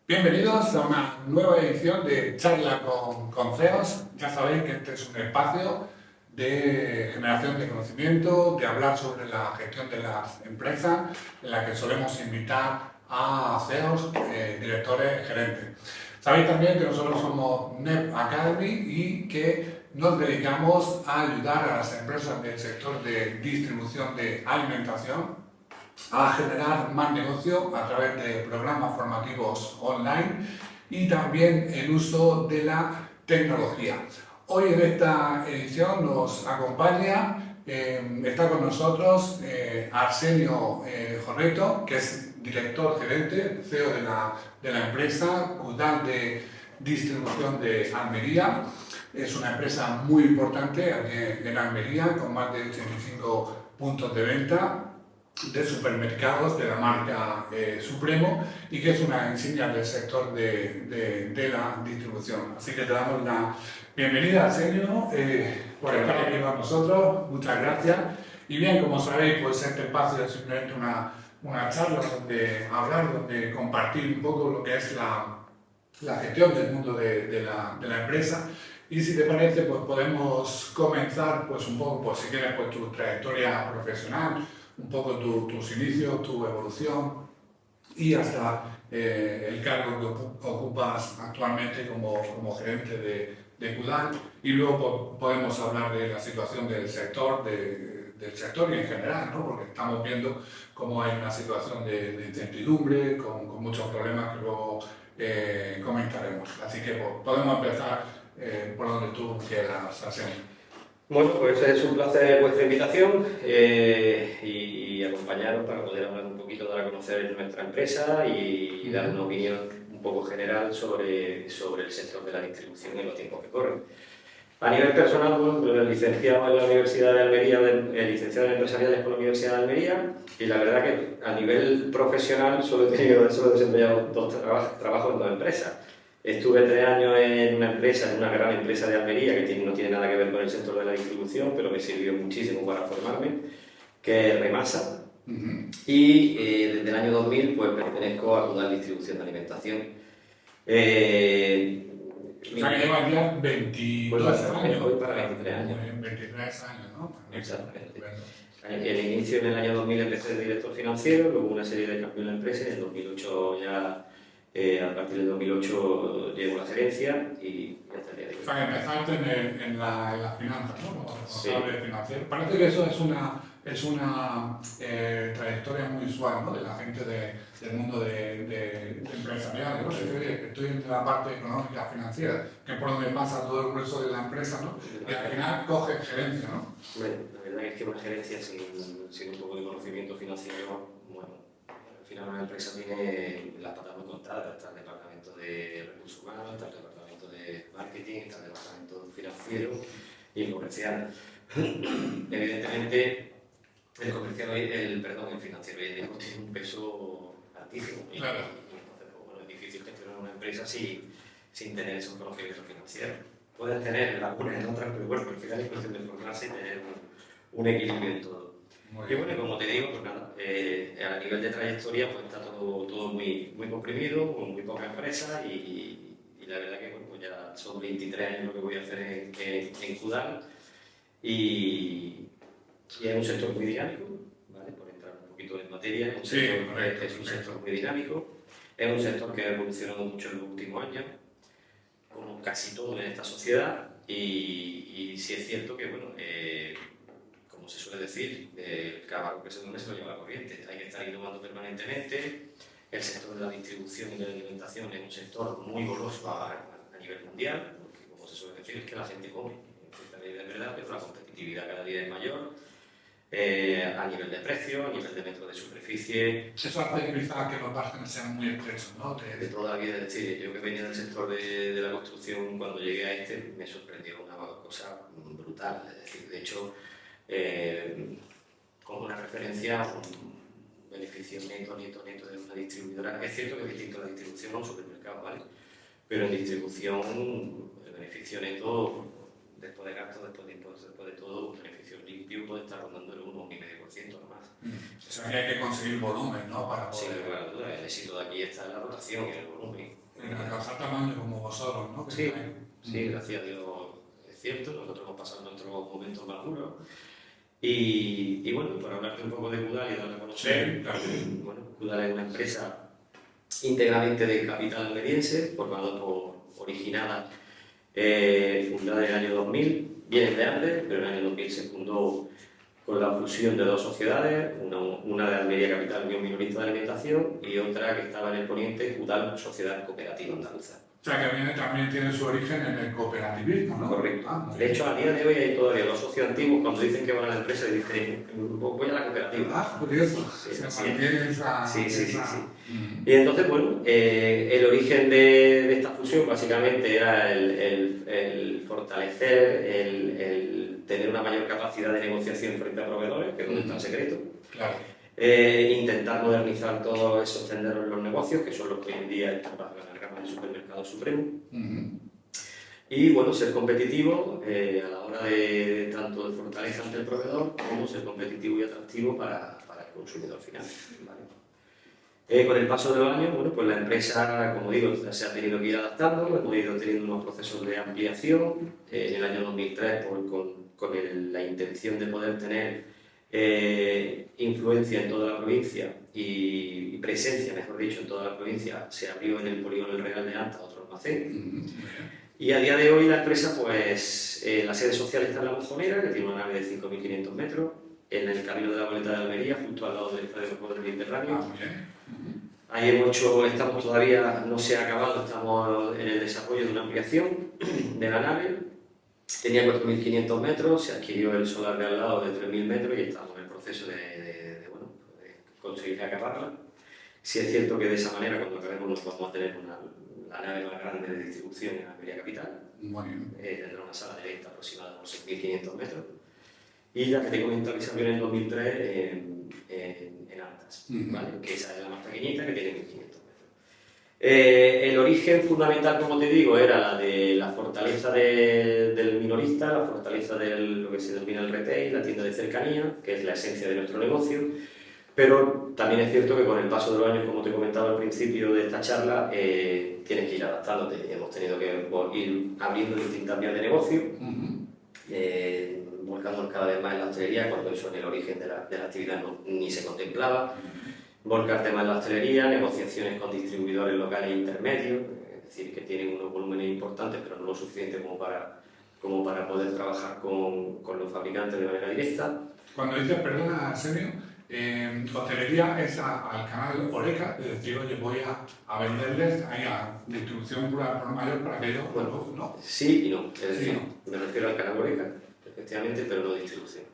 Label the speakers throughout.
Speaker 1: Bienvenidos a una nueva edición de Charla con CEOs. Ya sabéis que este es un espacio de generación de conocimiento, de hablar sobre la gestión de las empresas, en la que solemos invitar a CEOs, directores, gerentes. Sabéis también que nosotros somos NEP Academy y que nos dedicamos a ayudar a las empresas del sector de distribución de alimentación a generar más negocio a través de programas formativos online y también el uso de la tecnología. Hoy en esta edición nos acompaña, está con nosotros Arsenio Jorreto, que es director gerente, CEO de la empresa Cudal de Distribución de Almería. Es una empresa muy importante aquí en Almería, con más de 85 puntos de venta de supermercados de la marca Supremo y que es una insignia del sector de la distribución. Así que te damos la bienvenida, Arsenio, por estar aquí con nosotros. Muchas gracias. Y bien, como sabéis, pues este espacio es simplemente una charla donde hablar, donde compartir un poco lo que es la gestión del mundo de la empresa. Y si te parece, pues podemos comenzar pues un poco, pues si quieres, pues tu trayectoria profesional, un poco tus inicios, tu evolución y hasta el cargo que ocupas actualmente como gerente de Cudal. Y luego podemos hablar de la situación del sector, del sector y en general, ¿no? Porque estamos viendo cómo hay una situación de incertidumbre, con muchos problemas que luego comentaremos. Así que pues, podemos empezar por donde tú quieras, Arsenio.
Speaker 2: Bueno, pues es un placer vuestra invitación y acompañaros para poder hablar un poquito, dar a conocer nuestra empresa y dar una opinión un poco general sobre el sector de la distribución en los tiempos que corren. A nivel personal, bueno, licenciado en la Universidad de Almería, licenciado en Empresariales por la Universidad de Almería, y la verdad que a nivel profesional solo he desempeñado dos trabajos en dos empresas. Estuve 3 años en una empresa, en una gran empresa de Almería, que no tiene nada que ver con el sector de la distribución, pero me sirvió muchísimo para formarme, que es Remasa. Y desde el año 2000 pues pertenezco a Cudal Distribución de Alimentación.
Speaker 1: O sea, que llevas ya 22 años.
Speaker 2: Voy para 23 años.
Speaker 1: 23 años, ¿no?
Speaker 2: Exactamente. El inicio en el año 2000 empecé de director financiero, luego una serie de cambios en la empresa y en el 2008 ya, a partir del 2008 llevo la gerencia y hasta el día de hoy.
Speaker 1: O sea, que empezaste en las finanzas, ¿no? Como responsable financiero. Parece que eso es una trayectoria muy usual, ¿no? De la gente del mundo de empresarial, ¿no? Estoy en la parte económica financiera, que es por donde pasa todo el grueso de la empresa, ¿no? Y al final coge gerencia, ¿no?
Speaker 2: Bueno, la verdad es que una gerencia sin un poco de conocimiento financiero, bueno, al final una empresa tiene las patas muy contadas. Está el departamento de recursos humanos, está el departamento de marketing, está el departamento financiero y el comercial. Evidentemente, el financiero hoy en día tiene un peso altísimo.
Speaker 1: Claro.
Speaker 2: Y entonces, pues, bueno, es difícil gestionar una empresa sin tener esos conocimientos financieros. Pueden tener lagunas en otras, pero bueno, al final es cuestión de formarse y tener un equilibrio en todo. Y bueno, como te digo, pues nada, a nivel de trayectoria pues está todo muy comprimido, con muy poca empresa y la verdad que bueno, pues ya son 23 años lo que voy a hacer en Cudal y es un sector muy dinámico, ¿vale? Por entrar un poquito en materia, es un sector muy dinámico, es un sector que ha evolucionado mucho en los últimos años, como casi todo en esta sociedad, y sí es cierto que, bueno, como se suele decir, el caballo que se duerme se lo lleva la corriente. Hay que estar innovando permanentemente. El sector de la distribución y de la alimentación es un sector muy goloso a nivel mundial, porque como se suele decir es que la gente come, en cierta medida es verdad, pero la competitividad cada día es mayor. A nivel de precio, a nivel de metro de superficie.
Speaker 1: Eso hace quizás que los márgenes sean muy estrechos, ¿no?
Speaker 2: De toda la vida, es decir, yo que venía del sector de la construcción, cuando llegué a este me sorprendió una cosa brutal. Es decir, de hecho, con una referencia a un beneficio neto de una distribuidora. Es cierto que es distinto a la distribución a un supermercado, ¿vale? Pero en distribución el beneficio neto después de gastos, después de impuestos, después de todo, un beneficio limpio puede estar rondando el 1,5% o más.
Speaker 1: O sea que hay que conseguir volumen, ¿no? Para poder...
Speaker 2: Sin lugar a dudas, el éxito de aquí está en la rotación y en el volumen.
Speaker 1: En alcanzar tamaño como vosotros, ¿no?
Speaker 2: Sí, sí, gracias a Dios es cierto, nosotros hemos pasado nuestros momentos más duros. Y bueno, para hablarte un poco de Cudal y darle a conocer,
Speaker 1: claro.
Speaker 2: Bueno, Cudal es una empresa íntegramente de capital almeriense, originada, fundada en el año 2000, viene de antes, pero en el año 2000 se fundó con la fusión de dos sociedades, una de Almería Capital, Unión Minorista de Alimentación, y otra que estaba en el poniente, Cudal, Sociedad Cooperativa Andaluza.
Speaker 1: O sea que también tiene su origen en el cooperativismo, ¿no?
Speaker 2: Correcto. De hecho, a día de hoy hay todavía los socios antiguos, cuando dicen que van a la empresa, dicen, voy a la cooperativa.
Speaker 1: Ah, curioso.
Speaker 2: Sí,
Speaker 1: se
Speaker 2: sí.
Speaker 1: mantiene esa...
Speaker 2: Sí. Y entonces, bueno, el origen de esta fusión básicamente era el fortalecer, el tener una mayor capacidad de negociación frente a proveedores, que es donde está el secreto.
Speaker 1: Claro.
Speaker 2: Intentar modernizar todos esos tenderos en los negocios, que son los que hoy en día están bajo la gama del supermercado supremo. Y bueno, ser competitivo a la hora de tanto de fortaleza ante el proveedor como ser competitivo y atractivo para el consumidor final. ¿Vale? Con el paso de los años, bueno, pues la empresa, como digo, se ha tenido que ir adaptando, hemos ido teniendo unos procesos de ampliación. En el año 2003, pues, con la intención de poder tener influencia en toda la provincia y presencia, mejor dicho, en toda la provincia, se abrió en el polígono El Real de Anta otro almacén. Y a día de hoy la empresa, pues, la sede social está en La Mojonera, que tiene una nave de 5.500 metros, en el camino de la Goleta de Almería, justo al lado del Estadio del Mediterráneo. Ahí estamos todavía, no se ha acabado, estamos en el desarrollo de una ampliación de la nave. Tenía 4.500 metros, se adquirió el solar de al lado de 3.000 metros y estamos en el proceso de conseguir acabarla. Sí es cierto que de esa manera, cuando acabemos, vamos a tener la nave más grande de distribución en Almería Capital. Tendrá una sala de venta aproximada de unos 6.500 metros. Y la que te comento que se abrió en el 2003 en Antas, ¿vale? Que esa es la más pequeñita, que tiene 1.500 metros. El origen fundamental, como te digo, era la de la fortaleza del minorista, la fortaleza de lo que se denomina el retail, la tienda de cercanía, que es la esencia de nuestro negocio. Pero también es cierto que con el paso de los años, como te comentaba al principio de esta charla, tienes que ir adaptándote. Hemos tenido que ir abriendo distintas vías de negocio, volcándonos cada vez más en la hostelería, cuando eso en el origen de la actividad ni se contemplaba. Volcar temas en la hostelería, negociaciones con distribuidores locales e intermedios, es decir, que tienen unos volúmenes importantes, pero no lo suficiente como para poder trabajar con los fabricantes de manera directa.
Speaker 1: Cuando dices, perdona, Arsenio, hostelería es al canal Oreca, es decir, oye, voy a venderles ahí a distribución por mayor para que ellos, bueno, ¿no?
Speaker 2: Sí y no, es decir,
Speaker 1: sí, no.
Speaker 2: Me refiero al canal Oreca, efectivamente, pero no distribución.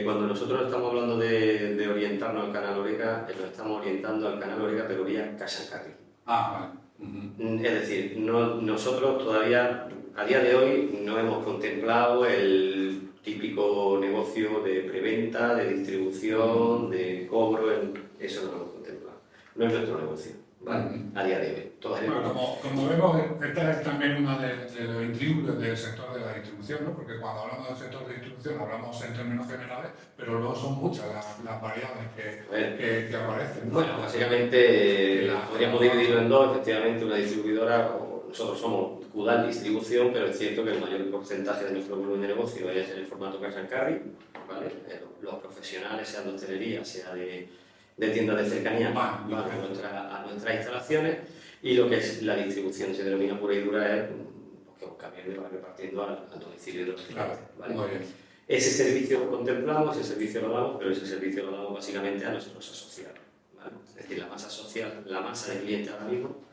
Speaker 2: Cuando nosotros estamos hablando de orientarnos al canal Oreca, nos estamos orientando al canal Oreca, pero vía cash and carry.
Speaker 1: Vale.
Speaker 2: Es decir, nosotros todavía, a día de hoy, no hemos contemplado el típico negocio de preventa, de distribución, de cobro, eso no lo hemos contemplado. No es nuestro negocio, ¿vale? A día de hoy. Todavía
Speaker 1: bueno, como vemos, esta es también una de los intríngulos del sector de la distribución, ¿no? Porque cuando hablamos del sector de distribución hablamos en términos generales, pero luego son muchas las variables que aparecen, ¿no?
Speaker 2: Bueno, básicamente podríamos dividirlo en dos, efectivamente, una distribuidora, nosotros somos Cudal Distribución, pero es cierto que el mayor porcentaje de nuestro volumen de negocio es en el formato cash and carry, ¿vale? Los profesionales, sea de hostelería, sea de tiendas de cercanía, van a nuestras instalaciones, y lo que es la distribución se denomina pura y dura es que un camión le va repartiendo al domicilio de los clientes, ¿vale?
Speaker 1: Muy bien.
Speaker 2: Ese servicio lo contemplamos, ese servicio lo damos, pero ese servicio lo damos básicamente a nuestros asociados, ¿vale? Es decir, la masa social, la masa de clientes ahora mismo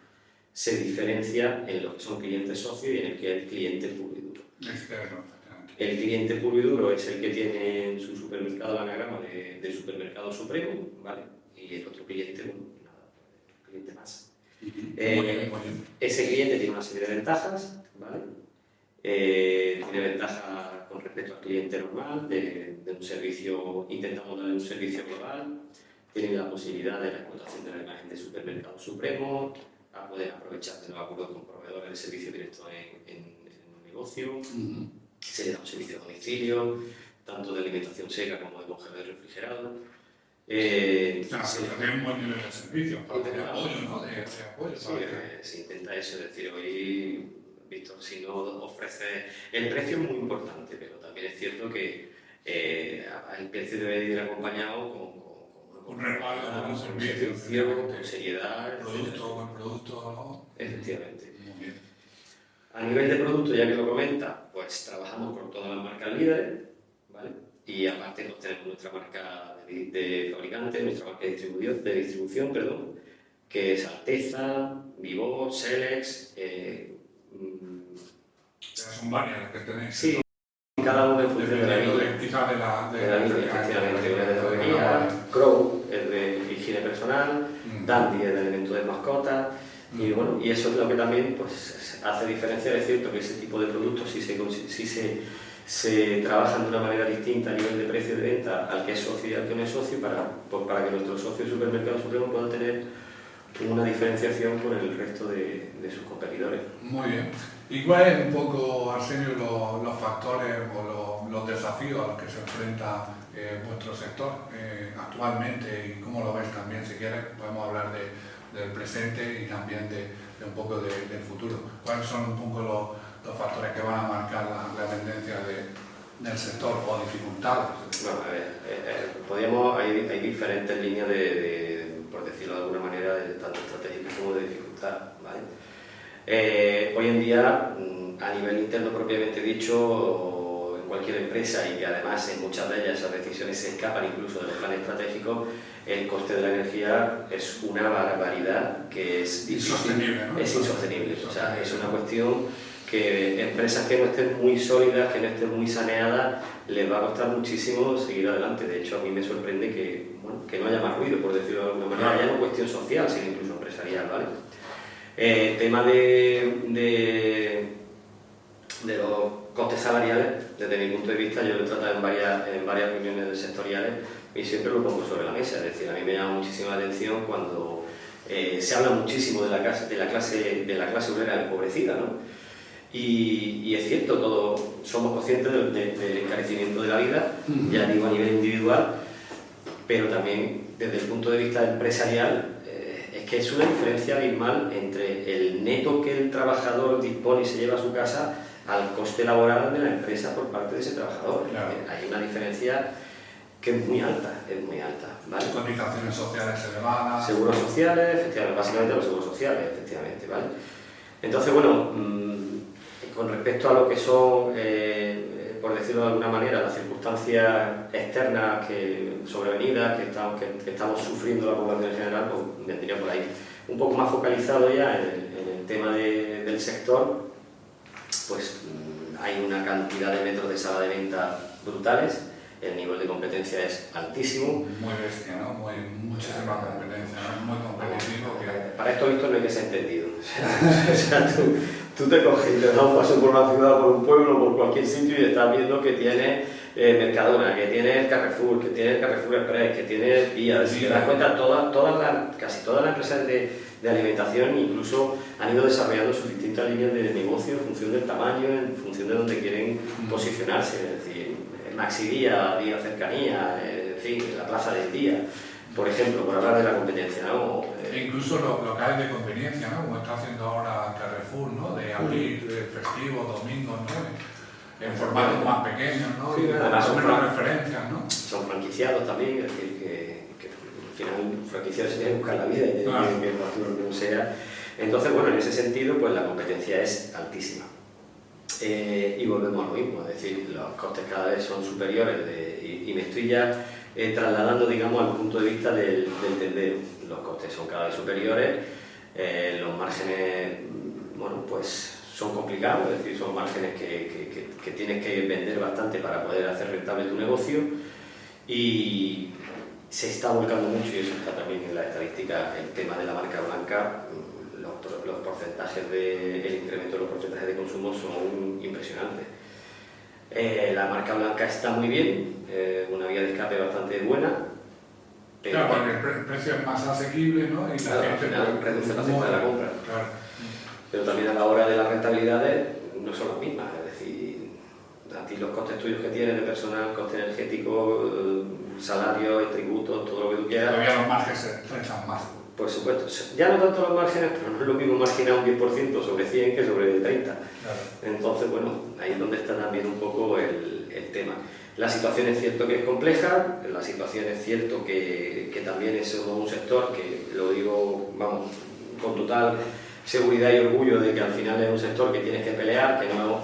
Speaker 2: se diferencia en lo que son clientes socios y en el que es cliente puro y duro. El cliente puro y duro es el que tiene en su supermercado el anagrama de supermercado supremo, ¿vale? Y el otro cliente, bueno, nada, el cliente más. Ese cliente tiene una serie de ventajas, ¿vale? Tiene ventajas con respecto al cliente normal, de un servicio, intentamos darle un servicio global, tiene la posibilidad de la explotación de la imagen de supermercado supremo, a poder aprovechar de los acuerdos con proveedores de servicio directo en el negocio. Se le da un servicio a domicilio, tanto de alimentación seca como de congelado y refrigerado.
Speaker 1: Se tiene un buen nivel de servicio, de apoyo, ¿no? De apoyo.
Speaker 2: Sí, se intenta eso, es decir, hoy, Víctor, si no ofrece... El precio es muy importante, pero también es cierto que el precio debe ir acompañado con
Speaker 1: un respaldo, con un servicio,
Speaker 2: con seriedad.
Speaker 1: Buen producto, ¿no?
Speaker 2: Efectivamente.
Speaker 1: Muy bien.
Speaker 2: A nivel de producto, ya que lo comenta, pues trabajamos con todas las marcas líderes, ¿vale? Y aparte pues, tenemos nuestra marca de fabricante, nuestra marca de distribución, perdón, que es Alteza, Vivor, Selex.
Speaker 1: Son varias las que tenéis.
Speaker 2: Sí, cada uno en función de la línea.
Speaker 1: Quizás de la
Speaker 2: línea, efectivamente. Una de droguería, Crow es de higiene personal, Dandy es de elementos de mascota. Y bueno, y eso es lo que también pues, hace diferencia. Es cierto que ese tipo de productos sí se trabajan de una manera distinta a nivel de precio de venta al que es socio y al que no es socio para que nuestro socio Supermercado Supremo pueda tener una diferenciación con el resto de sus competidores.
Speaker 1: Muy bien. ¿Y cuál es un poco, Arsenio, los factores o los desafíos a los que se enfrenta vuestro sector actualmente y cómo lo ves también? Si quieres podemos hablar del presente y también de un poco del futuro. ¿Cuáles son un poco los factores que van a marcar la tendencia del sector o dificultades?
Speaker 2: Bueno, a ver, hay diferentes líneas por decirlo de alguna manera, tanto estratégica como de dificultad, ¿vale? Hoy en día, a nivel interno propiamente dicho, en cualquier empresa y que además en muchas de ellas esas decisiones se escapan incluso de los planes estratégicos, el coste de la energía es una barbaridad que es
Speaker 1: insostenible, ¿no?
Speaker 2: Es insostenible, o sea, es una cuestión que empresas que no estén muy sólidas, que no estén muy saneadas, les va a costar muchísimo seguir adelante. De hecho, a mí me sorprende que no haya más ruido, por decirlo de alguna manera, ya no cuestión social, sino incluso empresarial, ¿vale? El tema de los costes salariales, desde mi punto de vista, yo lo he tratado en varias reuniones sectoriales y siempre lo pongo sobre la mesa. Es decir, a mí me llama muchísima la atención cuando se habla muchísimo de la clase obrera empobrecida, ¿no? Y es cierto, todos somos conscientes del encarecimiento de la vida, ya digo a nivel individual, pero también desde el punto de vista empresarial, es que es una diferencia abismal entre el neto que el trabajador dispone y se lleva a su casa al coste laboral de la empresa por parte de ese trabajador.
Speaker 1: Claro.
Speaker 2: Hay una diferencia que es muy alta, ¿vale?
Speaker 1: Cotizaciones sociales elevadas.
Speaker 2: Seguros sociales, efectivamente, básicamente los seguros sociales, efectivamente, ¿vale? Entonces, bueno, con respecto a lo que son, por decirlo de alguna manera, las circunstancias externas sobrevenidas que estamos sufriendo la población en general, pues vendría por ahí. Un poco más focalizado ya en el tema del sector, pues hay una cantidad de metros de sala de venta brutales, el nivel de competencia es altísimo.
Speaker 1: Muy bestia, ¿no? Muchísima competencia, ¿no? Muy competitivo.
Speaker 2: Para esto, Víctor, no hay que ser entendido. O sea, tú te coges y te das un paso por la ciudad, por un pueblo, por cualquier sitio y estás viendo que tiene Mercadona, que tiene el Carrefour, que tiene el Carrefour Express, que tiene Vía. Si te das cuenta, casi todas las empresas de alimentación incluso han ido desarrollando sus distintas líneas de negocio en función del tamaño, en función de donde quieren posicionarse. Es decir, Maxi Día, Día Cercanía, en fin, la Plaza del Día, por ejemplo, por hablar de la competencia, ¿no?
Speaker 1: Incluso los locales de conveniencia, ¿no? Como está haciendo ahora Carrefour, ¿no? De abrir festivos, domingos, ¿no? En formatos más pequeños, ¿no?
Speaker 2: Sí, además
Speaker 1: son referencias, ¿no?
Speaker 2: Son franquiciados también, es decir, que al final un franquiciado se tiene que buscar la vida y tiene que facturar como sea. Entonces, bueno, en ese sentido, pues la competencia es altísima. Y volvemos a lo mismo, es decir, los costes cada vez son superiores y me estoy ya trasladando, digamos, al punto de vista del tendero. Los costes son cada vez superiores, los márgenes, bueno, pues son complicados, es decir, son márgenes que tienes que vender bastante para poder hacer rentable tu negocio y se está volcando mucho, y eso está también en la estadística, el tema de la marca blanca. Los porcentajes el incremento de los porcentajes de consumo son impresionantes. La marca blanca está muy bien, una vía de escape bastante buena. Pero
Speaker 1: claro, porque el precio es más asequible, ¿no? Y
Speaker 2: claro, al final reduce la cesta de la compra.
Speaker 1: Claro.
Speaker 2: Pero también a la hora de las rentabilidades no son las mismas, es decir, a ti los costes tuyos que tienes de personal, coste energético, salarios, tributos, todo lo que tú quieras.
Speaker 1: Todavía los márgenes se estrechan más.
Speaker 2: Por supuesto, ya no tanto los márgenes, pero no es lo mismo marginar un 10% sobre 100 que sobre 30. Claro. Entonces, bueno, ahí es donde está también un poco el tema. La situación es cierto que es compleja, la situación es cierto que también es un sector que, lo digo, vamos, con total seguridad y orgullo de que al final es un sector que tienes que pelear, que no,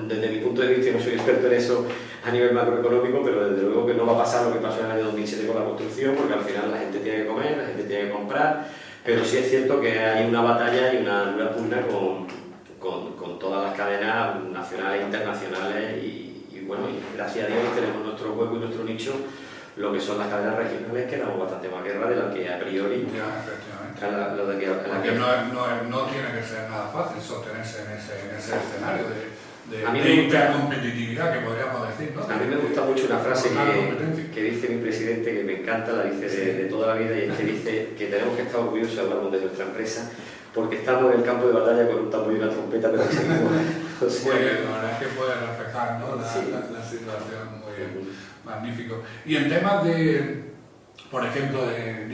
Speaker 2: desde mi punto de vista, no soy experto en eso a nivel macroeconómico, pero desde luego que no va a pasar lo que pasó en el año 2007 con la construcción, porque al final la gente tiene que comer, la gente tiene que comprar, pero sí es cierto que hay una batalla y una dura pugna con todas las cadenas nacionales e internacionales y bueno, y gracias a Dios tenemos nuestro hueco y nuestro nicho, lo que son las cadenas regionales, que damos bastante más guerra de la que a priori.
Speaker 1: Ya, efectivamente.
Speaker 2: Porque
Speaker 1: no tiene que ser nada fácil sostenerse en ese escenario de
Speaker 2: me
Speaker 1: intercompetitividad, que podríamos decir, ¿no?
Speaker 2: A mí me gusta mucho una frase que dice mi presidente, que me encanta, la dice de toda la vida, y es que dice que tenemos que estar orgullosos de hablar de nuestra empresa, porque estamos en el campo de batalla con un tambor y una trompeta, pero seguimos.
Speaker 1: O sea, muy bien, la verdad es que puede reflejar, ¿no? la situación muy bien, magnífico. Y en temas de, por ejemplo, de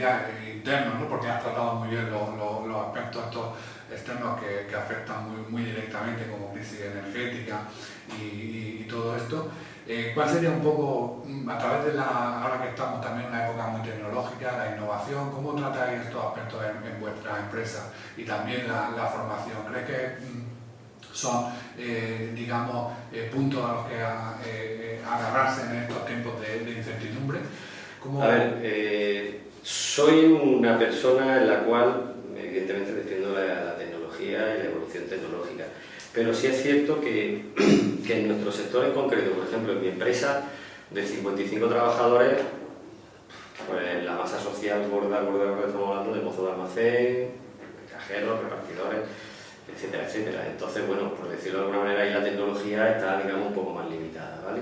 Speaker 1: internos, ¿no? Porque has tratado muy bien los aspectos estos externos que afectan muy directamente, como crisis energética y todo esto. ¿Cuál sería un poco, a través de ahora que estamos también en una época muy tecnológica, la innovación, cómo tratáis estos aspectos en vuestra empresa y también la formación? ¿Crees que son, digamos, puntos a los que agarrarse en estos tiempos de incertidumbre?
Speaker 2: A ver, soy una persona en la cual, evidentemente, defiendo la tecnología y la evolución tecnológica, pero sí es cierto que en nuestro sector en concreto, por ejemplo, en mi empresa, de 55 trabajadores, pues la masa social gorda, estamos hablando de mozo de almacén, cajeros, repartidores, etcétera, etcétera. Entonces, bueno, por decirlo de alguna manera, ahí la tecnología está, digamos, un poco más limitada, ¿vale?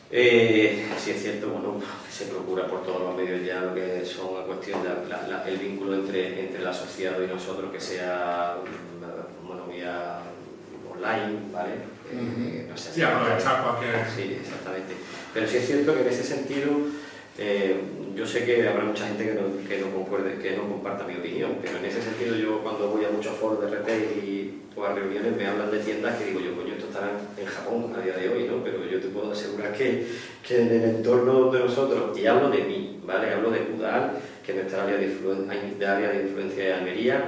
Speaker 2: Sí es cierto, bueno, se procura por todos los medios ya lo que son la cuestión el vínculo entre el asociado y nosotros, que sea, bueno, vía online, ¿vale?
Speaker 1: No sé, sí, aprovechar cualquier...
Speaker 2: Sí, exactamente. Pero sí es cierto que en ese sentido, yo sé que habrá mucha gente que no concuerde, que no comparta mi opinión, pero en ese sentido yo cuando voy a muchos foros de retail o a reuniones me hablan de tiendas que digo yo, coño, esto estará en Japón a día de hoy, ¿no? Pero yo te puedo asegurar que en el entorno de nosotros, y hablo de mí, ¿vale? Hablo de Pudal, que es nuestra área de influencia de Almería,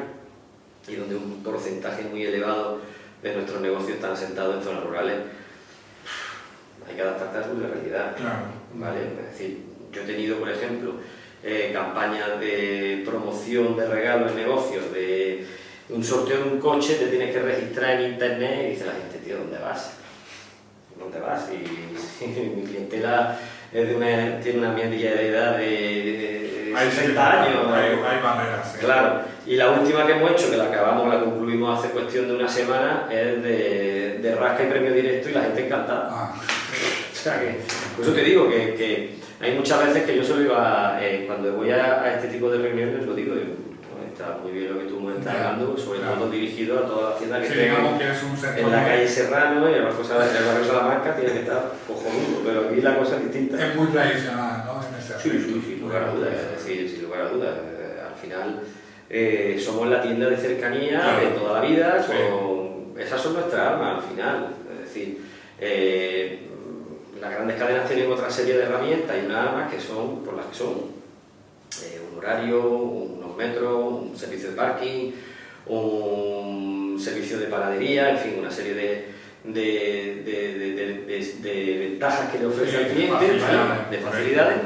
Speaker 2: y donde un porcentaje muy elevado de nuestros negocios están asentados en zonas rurales. Hay que adaptarte a la realidad, ¿vale? Es decir, yo he tenido, por ejemplo, campañas de promoción de regalos en negocios, de un sorteo de un coche, te tienes que registrar en internet y dice la gente, tío, ¿dónde vas? ¿Dónde vas? Y mi clientela tiene una media de edad de 60 años.
Speaker 1: Hay barreras. ¿Sí?
Speaker 2: Claro. Y la última que hemos hecho, que la concluimos hace cuestión de una semana, es de rasca y premio directo y la gente encantada. O sea que, por eso te digo que hay muchas veces que yo solo iba, cuando voy a este tipo de reuniones, lo digo, está muy bien lo que tú me estás dando, sobre todo dirigido a todas las tiendas que estén en la calle Serrano y en el barrio Salamanca, tiene que estar cojonudo, pero aquí la cosa es distinta.
Speaker 1: Es muy tradicional, ¿no? En ese aspecto.
Speaker 2: Sí, sin lugar a dudas, es decir, sin lugar a dudas. Al final somos la tienda de cercanía de toda la vida, esas son nuestras armas al final, es decir, las grandes cadenas tienen otra serie de herramientas y unas armas que son por las que son un horario, unos metros, un servicio de parking, un servicio de panadería, en fin, una serie de ventajas que le ofrece al cliente, de facilidades,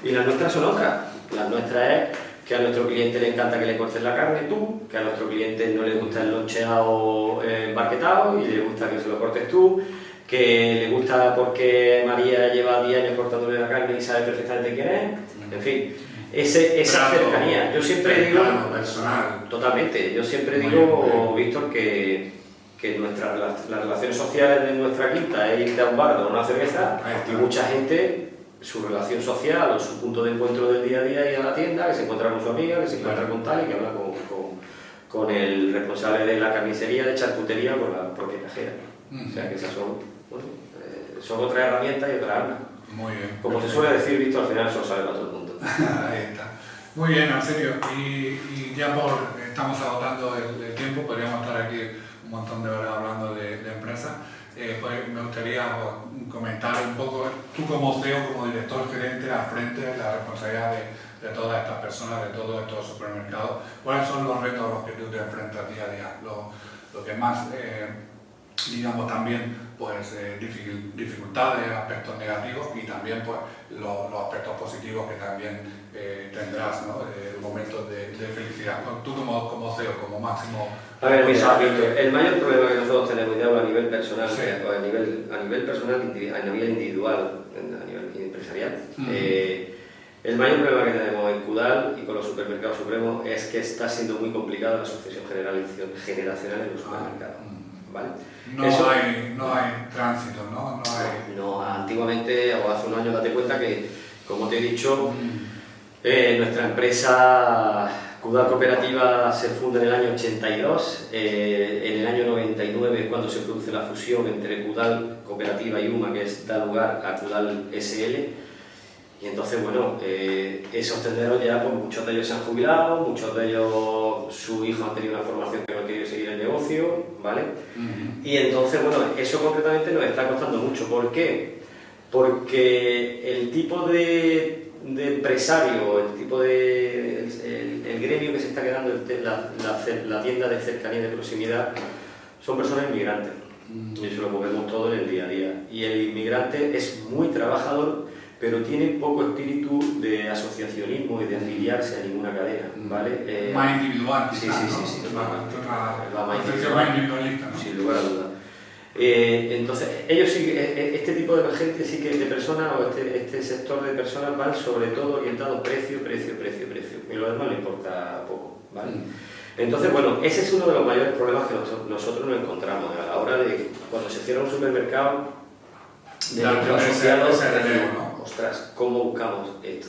Speaker 2: y las nuestras son otras. Las nuestras es que a nuestro cliente le encanta que le cortes la carne tú, que a nuestro cliente no le gusta el loncheado embarquetado y le gusta que se lo cortes tú, que le gusta porque María lleva 10 años cortándole la carne y sabe perfectamente quién es, en fin. Esa cercanía. Yo siempre digo,
Speaker 1: personal.
Speaker 2: Totalmente, yo siempre digo, Víctor, que las relaciones sociales de nuestra quinta es irte a un bar con una cerveza y mucha gente, su relación social o su punto de encuentro del día a día es ir a la tienda, que se encuentra con su amiga, que se encuentra con tal y que habla con el responsable de la carnicería, de charcutería o con la propia cajera. O sea que esas son bueno, son otras herramientas y otras armas.
Speaker 1: Muy bien.
Speaker 2: Como se suele decir, Víctor, al final eso lo sabe para todo el mundo.
Speaker 1: Ahí está. Muy bien, en serio. Y ya estamos agotando el tiempo, podríamos estar aquí un montón de horas hablando de empresas. Pues me gustaría comentar un poco, tú como CEO, como director gerente al frente de la responsabilidad de todas estas personas, de todos estos supermercados, ¿cuáles son los retos a los que tú te enfrentas día a día? Lo que más, digamos, también pues dificultades, aspectos negativos y también pues los aspectos positivos que también tendrás, ¿no? Momentos de felicidad. Tú como CEO, como máximo...
Speaker 2: A ver, mira, el mayor problema que nosotros tenemos, ya a nivel personal,
Speaker 1: sí.
Speaker 2: o a nivel personal, a nivel individual, a nivel empresarial, el mayor problema que tenemos en Cudal y con los supermercados supremos es que está siendo muy complicada la sucesión generacional en los supermercados. ¿Vale?
Speaker 1: No hay tránsito, ¿no?
Speaker 2: No, antiguamente, o hace unos años, date cuenta que, como te he dicho, nuestra empresa Cudal Cooperativa se funda en el año 82, en el año 99 es cuando se produce la fusión entre Cudal Cooperativa y UMA, que da lugar a Cudal SL. Y entonces, bueno, esos tenderos ya, pues muchos de ellos se han jubilado, muchos de ellos, sus hijos han tenido una formación que no han querido seguir el negocio, ¿vale? Y entonces, bueno, eso concretamente nos está costando mucho. ¿Por qué? Porque el tipo de empresario, el tipo de... el gremio que se está quedando, la tienda de cercanía y de proximidad, son personas inmigrantes. Y eso lo vemos todo en el día a día. Y el inmigrante es muy trabajador, pero tiene poco espíritu de asociacionismo y de afiliarse a ninguna cadena, ¿vale?
Speaker 1: Más individual,
Speaker 2: sí,
Speaker 1: quizás,
Speaker 2: sí,
Speaker 1: ¿no?
Speaker 2: sí,
Speaker 1: más individualista, ¿no?
Speaker 2: Sin lugar a dudas. Entonces, ellos sí, este tipo de gente, sí que de personas, o este sector de personas van sobre todo orientado precio, y lo demás le importa poco, ¿vale? Entonces, bueno, ese es uno de los mayores problemas que nosotros nos encontramos a la hora de, cuando se cierra un supermercado, de los asociados, ¿no? Ostras, ¿cómo buscamos esto?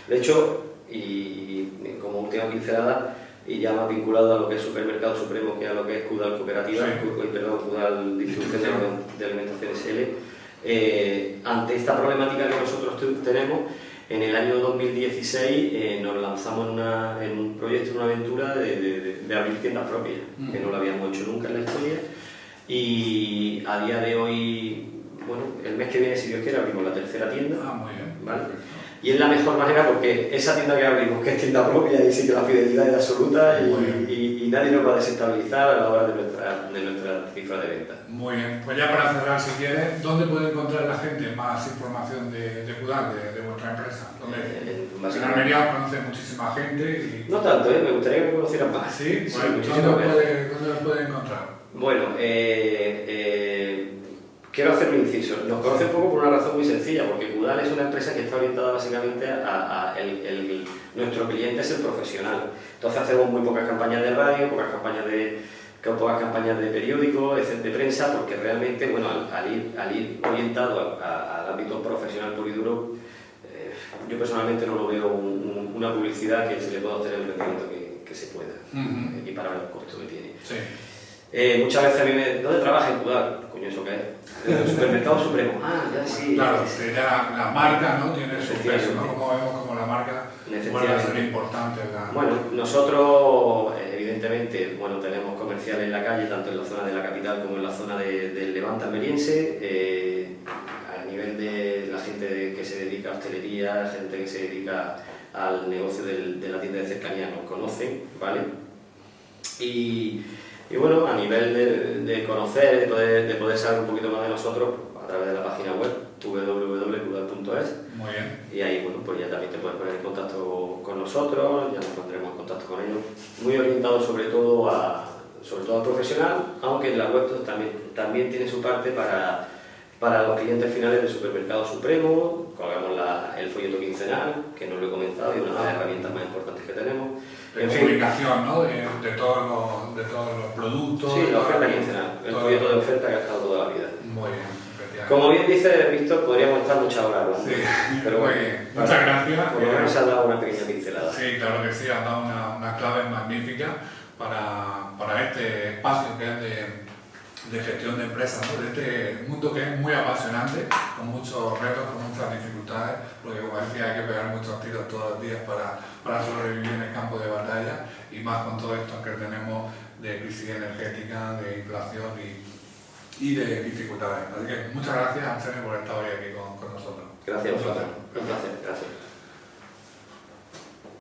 Speaker 2: De hecho, y como última pincelada, y ya más vinculado a lo que es Supermercado Supremo que a lo que es Cudal Cooperativa, Cudal Distribución de Alimentación SL, ante esta problemática que nosotros tenemos, en el año 2016 nos lanzamos en un proyecto, en una aventura de abrir tiendas propias, que no lo habíamos hecho nunca en la historia, y a día de hoy, bueno, el mes que viene, si Dios quiere, abrimos la tercera tienda.
Speaker 1: Muy bien.
Speaker 2: ¿Vale? Y es la mejor manera porque esa tienda que abrimos, que es tienda propia, y sí que la fidelidad es absoluta y nadie nos va a desestabilizar a la hora de nuestra cifra de venta.
Speaker 1: Muy bien, pues ya para cerrar, si quieres, ¿dónde puede encontrar la gente más información de Cudal, de vuestra empresa? En Almería conoce muchísima gente y...
Speaker 2: No tanto, me gustaría que me conocieran más.
Speaker 1: ¿Sí? Bueno, ¿dónde lo puede encontrar?
Speaker 2: Bueno, quiero hacer un inciso. Nos conoce un poco por una razón muy sencilla, porque Cudal es una empresa que está orientada básicamente nuestro cliente es el profesional. Entonces hacemos muy pocas campañas de radio, pocas campañas de periódico, de prensa, porque realmente, bueno, al ir orientado al ámbito profesional puro y duro, yo personalmente no lo veo una publicidad que se le pueda obtener el rendimiento que se pueda, y para el costo que tiene.
Speaker 1: Sí.
Speaker 2: Muchas veces a mí ¿dónde trabaja en Cudal? Coño, ¿eso qué es? El Supermercado Supremo. Ah, ya sí.
Speaker 1: Claro, ya la marca, ¿no? Tiene su peso, ¿no? Como vemos como la marca vuelve a ser importante.
Speaker 2: Bueno, nosotros evidentemente, bueno, tenemos comerciales en la calle, tanto en la zona de la capital como en la zona del Levante almeriense, a nivel de la gente que se dedica a hostelería, gente que se dedica al negocio de la tienda de cercanía nos conocen, ¿vale? Y bueno, a nivel de conocer, de poder saber un poquito más de nosotros, a través de la página web www.cudal.es.
Speaker 1: Muy bien.
Speaker 2: Y ahí, bueno, pues ya también te puedes poner en contacto con nosotros, ya nos pondremos en contacto con ellos. Muy orientado sobre todo al profesional, aunque en la web también tiene su parte para los clientes finales del Supermercado Supremo. Colgamos el folleto quincenal, que no lo he comentado, y una de las herramientas más importantes que tenemos.
Speaker 1: En comunicación, ¿no? De todos los productos.
Speaker 2: Sí, la oferta quincenal, el folleto de oferta que ha estado toda la vida.
Speaker 1: Muy bien.
Speaker 2: Como bien dice Víctor, podríamos estar muchas horas hablando.
Speaker 1: Sí,
Speaker 2: pero
Speaker 1: muy bien. Muchas gracias.
Speaker 2: Por lo menos se ha dado una pequeña pincelada.
Speaker 1: Sí, claro que sí, has dado una clave magnífica para este espacio que es de gestión de empresas, ¿no? De este mundo que es muy apasionante, con muchos retos, con muchas dificultades, porque como decía hay que pegar muchos tiros todos los días para sobrevivir en el campo de batalla, y más con todo esto que tenemos de crisis energética, de inflación y de dificultades. Así que muchas gracias, Anselmo, por estar hoy aquí con nosotros.
Speaker 2: Gracias a vosotros. Un placer. Gracias.